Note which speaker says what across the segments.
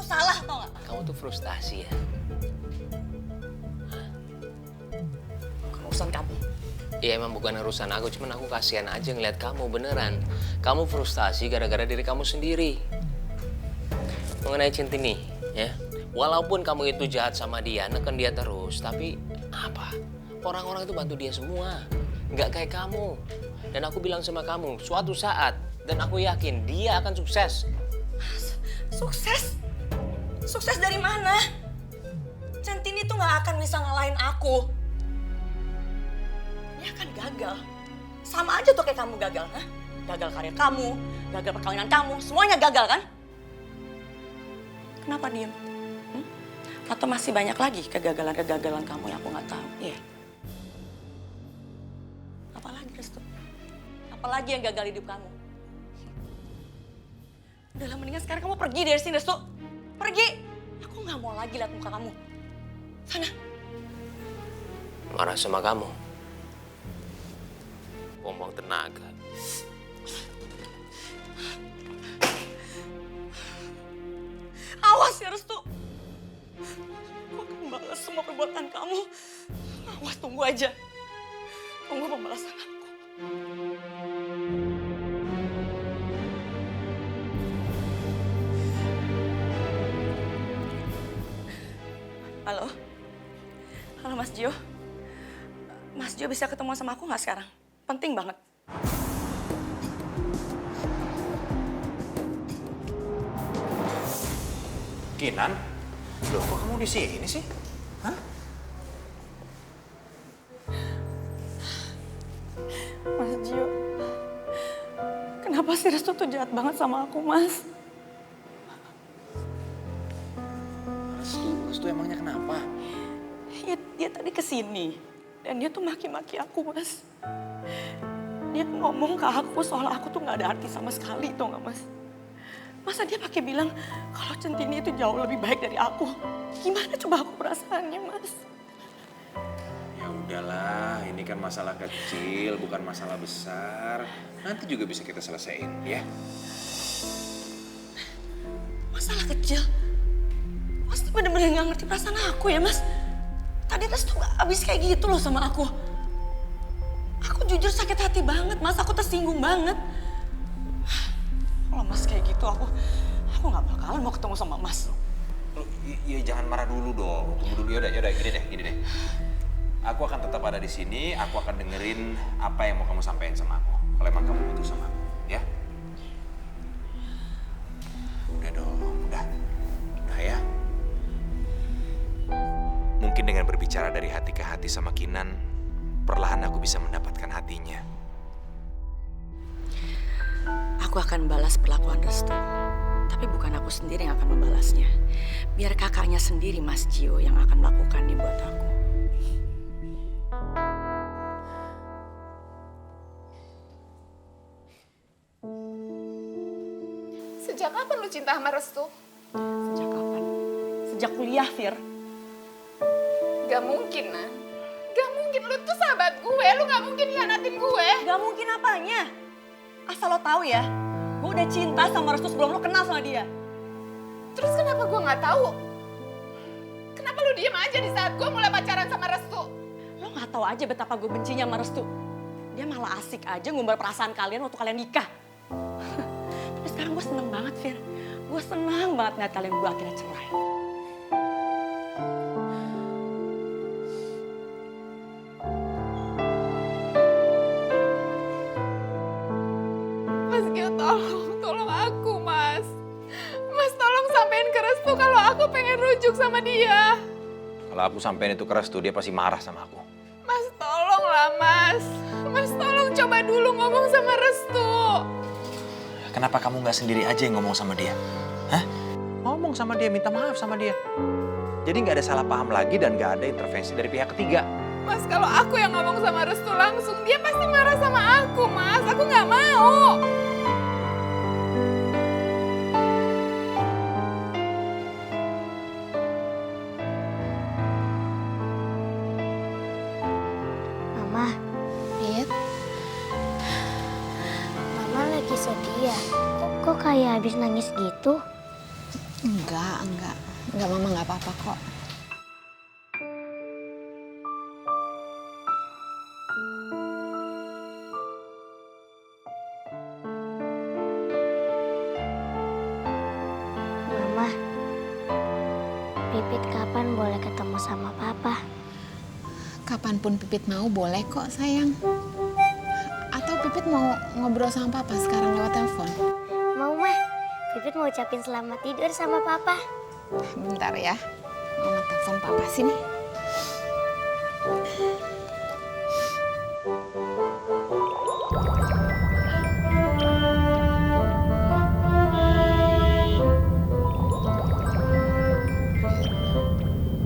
Speaker 1: tuh salah, tau gak?
Speaker 2: Kamu tuh frustasi ya?
Speaker 1: Bukan urusan kamu.
Speaker 2: Iya emang bukan urusan aku, cuman aku kasihan aja ngeliat kamu beneran. Kamu frustasi gara-gara diri kamu sendiri. Mengenai Centini, ya. Walaupun kamu itu jahat sama dia, neken dia terus, tapi apa? Orang-orang itu bantu dia semua. Nggak kayak kamu. Dan aku bilang sama kamu, suatu saat, dan aku yakin dia akan sukses.
Speaker 1: Sukses? Sukses dari mana? Centini tuh gak akan bisa ngalahin aku. Dia akan gagal. Sama aja tuh kayak kamu gagal, ha? Gagal karir kamu, gagal perkawinan kamu, semuanya gagal kan? Kenapa diem? Atau masih banyak lagi kegagalan-kegagalan kamu yang aku gak tahu? Iya. Apalagi, Restu? Apalagi yang gagal hidup kamu? Udahlah, mendingan sekarang kamu pergi dari sini, Restu. Pergi! Aku gak mau lagi lihat muka kamu. Sana.
Speaker 2: Marah sama kamu. Buang-buang tenaga.
Speaker 1: Awas ya, Restu. Aku akan balas semua perbuatan kamu. Awas, tunggu aja. Tunggu pembalasan aku. Halo? Halo Mas Gio? Mas Gio bisa ketemu sama aku nggak sekarang? Penting banget.
Speaker 3: Kinan? Loh, kok kamu di sini sih? Hah?
Speaker 1: Mas Gio, kenapa sih Restu tuh jahat banget sama aku, Mas?
Speaker 3: Restu emangnya kenapa?
Speaker 1: Dia tadi kesini dan dia tuh maki-maki aku, Mas. Dia ngomong ke aku soal aku tuh nggak ada arti sama sekali, tau nggak, Mas? Masa dia pakai bilang kalau Centini itu jauh lebih baik dari aku? Gimana coba aku perasaannya, Mas?
Speaker 3: Ya udahlah, ini kan masalah kecil, bukan masalah besar. Nanti juga bisa kita selesaiin, ya?
Speaker 1: Masalah kecil? Mas tuh bener-bener nggak ngerti perasaan aku ya, Mas? Tadi Restu gak habis kayak gitu loh sama aku. Aku jujur sakit hati banget, Mas. Aku tersinggung banget. Kalau Mas kayak gitu, aku gak bakalan mau ketemu sama Mas.
Speaker 3: Iya, jangan marah dulu dong. Tunggu dulu, yaudah, gini deh. Aku akan tetap ada di sini, aku akan dengerin apa yang mau kamu sampaikan sama aku. Kalau emang kamu butuh sama aku, ya? Udah dong, udah ya. Mungkin dengan berbicara dari hati ke hati sama Kinan, perlahan aku bisa mendapatkan hatinya.
Speaker 1: Aku akan balas perlakuan Restu. Tapi bukan aku sendiri yang akan membalasnya. Biar kakaknya sendiri, Mas Gio, yang akan melakukannya buat aku.
Speaker 4: Sejak kapan lu cinta sama Restu?
Speaker 1: Sejak kapan? Sejak kuliah, Fir.
Speaker 4: Gak mungkin, Nan. Gak mungkin, lu tuh sahabat gue. Lu gak mungkin hianatin gue.
Speaker 1: Gak mungkin apanya? Asal lo tahu ya, gue udah cinta sama Restu sebelum lo kenal sama dia.
Speaker 4: Terus kenapa gue gak tahu? Kenapa lu diem aja di saat gue mulai pacaran sama Restu?
Speaker 1: Lo gak tahu aja betapa gue bencinya sama Restu. Dia malah asik aja ngumbar perasaan kalian waktu kalian nikah. Tapi sekarang gue seneng banget, Fir. Gue senang banget ngeliat kalian berdua akhirnya cerai.
Speaker 4: Mas Gio, tolong aku, Mas. Mas tolong sampein ke Restu kalau aku pengen rujuk sama dia.
Speaker 3: Kalau aku sampein itu ke Restu, dia pasti marah sama aku.
Speaker 4: Mas tolonglah, Mas. Mas tolong coba dulu ngomong sama Restu.
Speaker 3: Kenapa kamu nggak sendiri aja yang ngomong sama dia? Hah? Ngomong sama dia, minta maaf sama dia. Jadi nggak ada salah paham lagi dan nggak ada intervensi dari pihak ketiga.
Speaker 4: Mas, kalau aku yang ngomong sama Restu langsung, dia pasti marah sama aku, Mas. Aku nggak mau.
Speaker 5: Mama,
Speaker 6: Beb,
Speaker 5: Mama lagi sedih ya? Kok kayak habis nangis gitu?
Speaker 4: Enggak mama nggak apa-apa kok.
Speaker 5: Mama, Pipit kapan boleh ketemu sama Papa?
Speaker 4: Kapanpun Pipit mau boleh kok sayang. Atau Pipit mau ngobrol sama Papa sekarang lewat telepon?
Speaker 5: Mau mah, Pipit mau ucapin selamat tidur sama Papa.
Speaker 4: Bentar ya, mama telepon Papa sini.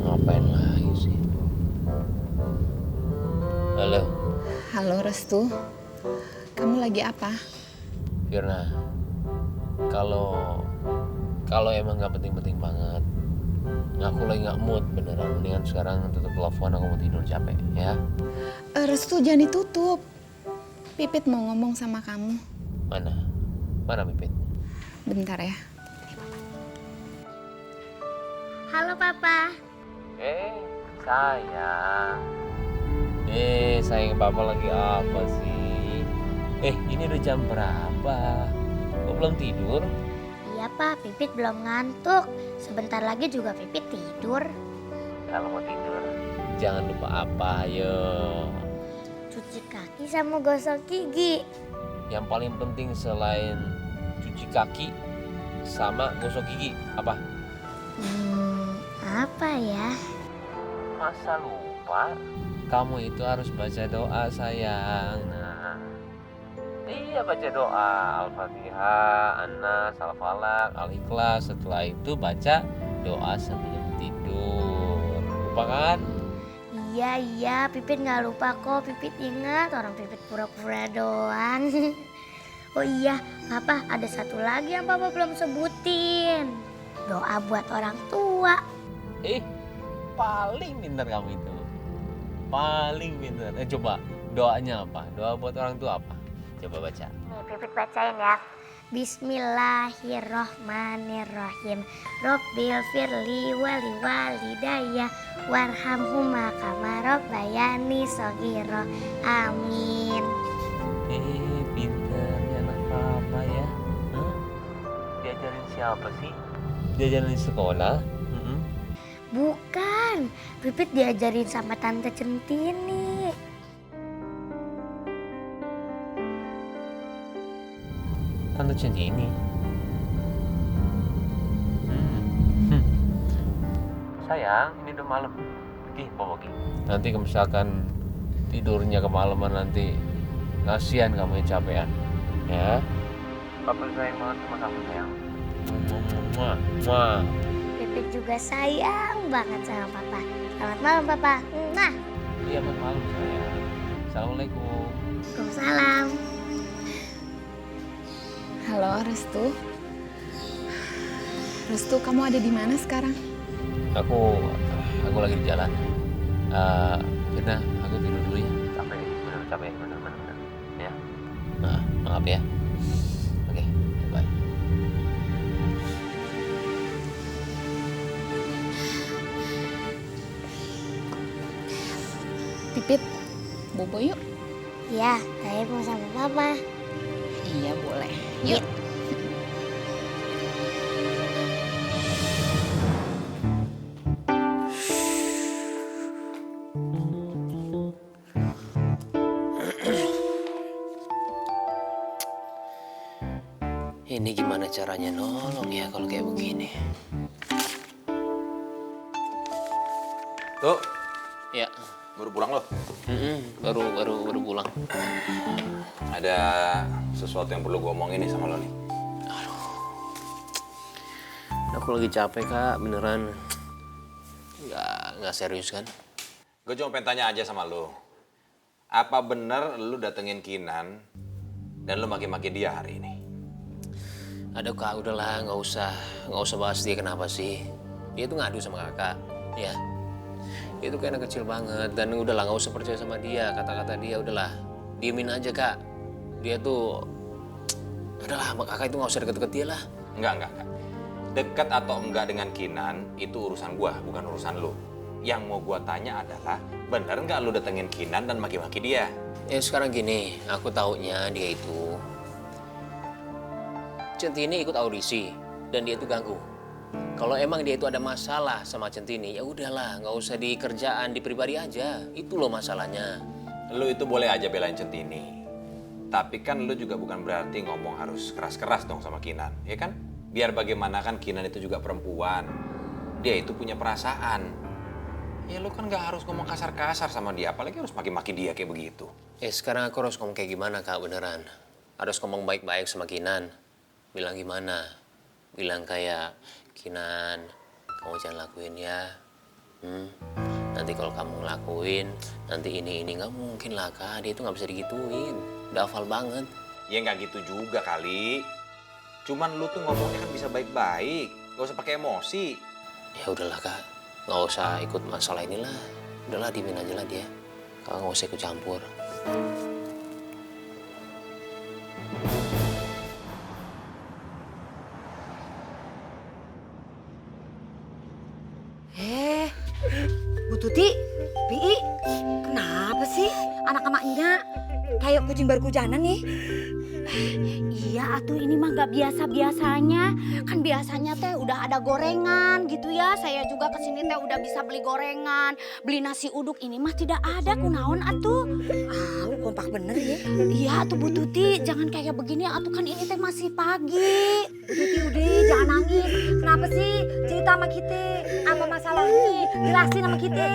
Speaker 2: Ngapain lagi sih? Halo,
Speaker 4: Halo Restu, kamu lagi apa?
Speaker 2: Firna. Kalau emang nggak penting-penting banget, aku lagi nggak mood beneran. Mendingan sekarang tutup telepon, aku mau tidur capek ya.
Speaker 4: Restu jangan ditutup. Pipit mau ngomong sama kamu.
Speaker 2: Mana Pipit?
Speaker 4: Bentar ya.
Speaker 5: Halo Papa.
Speaker 2: Sayang Papa lagi apa sih? Ini udah jam berapa? Kok belum tidur?
Speaker 5: Iya Pak, Pipit belum ngantuk. Sebentar lagi juga Pipit tidur.
Speaker 2: Kalau mau tidur, jangan lupa apa, ayo.
Speaker 5: Cuci kaki sama gosok gigi.
Speaker 2: Yang paling penting selain cuci kaki sama gosok gigi, apa?
Speaker 5: Apa ya?
Speaker 2: Masa lupa? Kamu itu harus baca doa sayang. Nah, iya baca doa Al-Fatihah, An-Nas, Al-Falaq, Al-Ikhlas. Setelah itu baca doa sebelum tidur. Lupa kan?
Speaker 5: Iya, Pipit nggak lupa kok. Pipit ingat, orang Pipit pura-pura doang. Oh iya, Papa ada satu lagi yang Papa belum sebutin. Doa buat orang tua.
Speaker 2: Paling pintar kamu itu. Paling pintar. Coba doanya apa? Doa buat orang tua apa? Coba baca.
Speaker 5: Nih Pipit bacain ya. Bismillahirrohmanirrohim. Robbil firli wali walidayya warhamhuma kama rabbayani shogiro. Amin.
Speaker 2: Pintarnya anak papa ya. Diajarin siapa sih? Diajarin di sekolah?
Speaker 5: Bukan, Pipit diajarin sama Tante Centini.
Speaker 2: Tante Centini. Sayang, ini udah malam. Pergi. Nanti kalau misalkan tidurnya kemalaman nanti kasihan kamu yang capean. Ya. Papa sayang banget sama kamu sayang. Muah.
Speaker 5: Pipit juga sayang banget sama Papa. Selamat malam Papa. Nah.
Speaker 2: Iya, selamat malam sayang. Assalamualaikum.
Speaker 5: Waalaikumsalam.
Speaker 4: Halo Restu. Restu, kamu ada di mana sekarang?
Speaker 2: Aku lagi di jalan. Firna, aku tidur dulu ya. Capek, bener. Ya. Nah, maaf ya. Oke, bye.
Speaker 4: Pipit, bobo yuk.
Speaker 5: Ya, saya mau sama Mama.
Speaker 4: Iya boleh. Yuk.
Speaker 2: Ini gimana caranya nolong ya kalau kayak begini?
Speaker 3: Tuh,
Speaker 2: Ya,
Speaker 3: baru pulang loh.
Speaker 2: baru pulang.
Speaker 3: Ada sesuatu yang perlu gue omongin nih sama lo nih.
Speaker 2: Aku lagi capek kak, beneran. Nggak serius kan?
Speaker 3: Gue cuma pengen tanya aja sama lo. Apa bener lu datengin Kinan dan lu maki-maki dia hari ini?
Speaker 2: Aduh kak, udahlah, nggak usah bahas dia kenapa sih. Dia tuh ngadu sama kakak, ya. Dia tuh kayak anak kecil banget dan udahlah nggak usah percaya sama dia, kata-kata dia udahlah, diemin aja kak. Dia tuh, udahlah, sama kakak itu nggak usah deket-deket dia lah.
Speaker 3: Enggak. Dekat atau enggak dengan Kinan itu urusan gua, bukan urusan lu. Yang mau gua tanya adalah, bener nggak lu datengin Kinan dan maki-maki dia?
Speaker 2: Ya sekarang gini, aku taunya dia itu Centini ikut audisi dan dia itu ganggu. Kalau emang dia itu ada masalah sama Centini, ya udahlah, nggak usah di kerjaan, di pribadi aja. Itu loh masalahnya.
Speaker 3: Lu itu boleh aja belain Centini. Tapi kan lu juga bukan berarti ngomong harus keras-keras dong sama Kinan, ya kan? Biar bagaimana kan Kinan itu juga perempuan. Dia itu punya perasaan. Ya lu kan nggak harus ngomong kasar-kasar sama dia, apalagi harus maki-maki dia kayak begitu.
Speaker 2: Sekarang aku harus ngomong kayak gimana, Kak, beneran? Harus ngomong baik-baik sama Kinan. Bilang gimana? Bilang kayak, Kinan, kamu jangan lakuin ya. Nanti kalau kamu ngelakuin, nanti ini nggak mungkin lah, Kak. Dia itu nggak bisa digituin. Udah hafal banget.
Speaker 3: Ya nggak gitu juga kali. Cuman lu tuh ngomongnya kan bisa baik-baik, gak usah pakai emosi.
Speaker 2: Ya udahlah, Kak. Nggak usah ikut masalah inilah. Udahlah, diemin aja lah dia. Kakak nggak usah ikut campur.
Speaker 6: Bu Tuti, Bii, kenapa sih anak emaknya kayak kucing baru hujanan nih?
Speaker 5: Iya atuh, ini mah gak biasa-biasanya. Kan biasanya teh udah ada gorengan gitu ya. Saya juga kesini teh udah bisa beli gorengan, beli nasi uduk. Ini mah tidak ada, kunaon atuh.
Speaker 6: Kompak bener ya.
Speaker 5: Iya atuh Bu Tuti, jangan kayak begini atuh, kan ini teh masih pagi.
Speaker 6: Bu Tuti udah jangan nangis. Kenapa sih? Cerita sama kita. Apa masalahnya? Jelasin sama kita.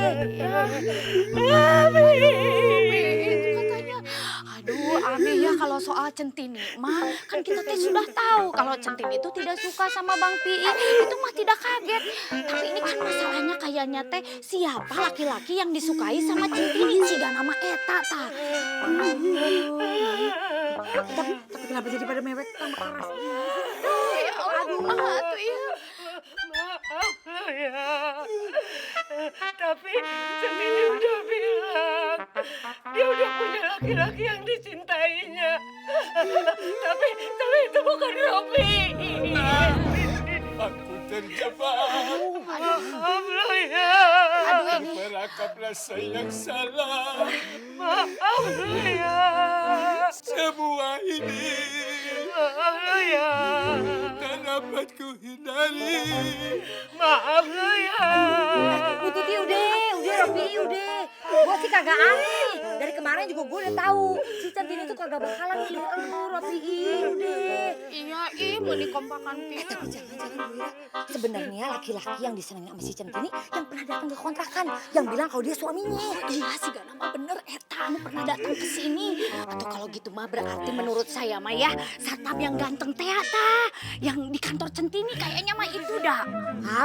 Speaker 5: Itu katanya, aduh aneh ya kalau soal Centini mah, kan kita teh sudah tahu kalau Centini itu tidak suka sama Bang Pi. Itu mah tidak kaget. Tapi ini kan masalahnya kayaknya teh siapa laki-laki yang disukai sama Centini, siga nama Eta ta.
Speaker 6: Tapi kenapa jadi pada mewek sama keras?
Speaker 5: Aduh, tuh ya.
Speaker 7: Maaf lo ya, tapi Centini udah bilang dia udah punya laki-laki yang dicintainya. Tapi itu bukan Robi.
Speaker 8: Aku terjebak.
Speaker 7: Maaf lo ya.
Speaker 8: Merangkap rasa yang salah.
Speaker 7: Maaf lo ya.
Speaker 8: Semua ini
Speaker 7: Maaf lo ya.
Speaker 8: tak dapat ku hindari.
Speaker 7: Maaf lo ya.
Speaker 6: Bu Tuti udah Robi udah. Gue sih kagak aneh. Dari kemarin juga gue udah tahu si Centini tuh kagak bakalan milih elu Robi udah.
Speaker 5: Iya, mau dikompakan Pi.
Speaker 6: Tapi jangan-jangan Bu Ira, sebenarnya laki-laki yang disenangi sama si Centini yang pernah datang ke kontrakan, yang bilang kalau dia suaminya.
Speaker 5: Iya sih, gak nama bener Eta anu pernah datang ke sini. Atau kalau gitu mah berarti menurut saya mah ya, satpam yang ganteng teh Eta, yang di kantor Centini kayaknya mah itu dah.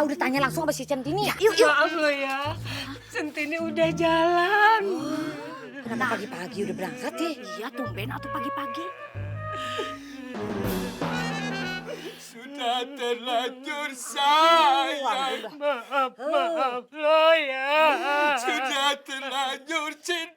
Speaker 6: Udah tanya langsung sama si Centini ya.
Speaker 5: Yuk.
Speaker 7: Maaf lo ya. Centini udah jalan.
Speaker 6: Kenapa pagi-pagi udah berangkat ya?
Speaker 5: Iya, tumben atau pagi-pagi.
Speaker 8: Sudah terlanjur sayang.
Speaker 7: Maaf lo ya.
Speaker 8: Sudah terlanjur cinta.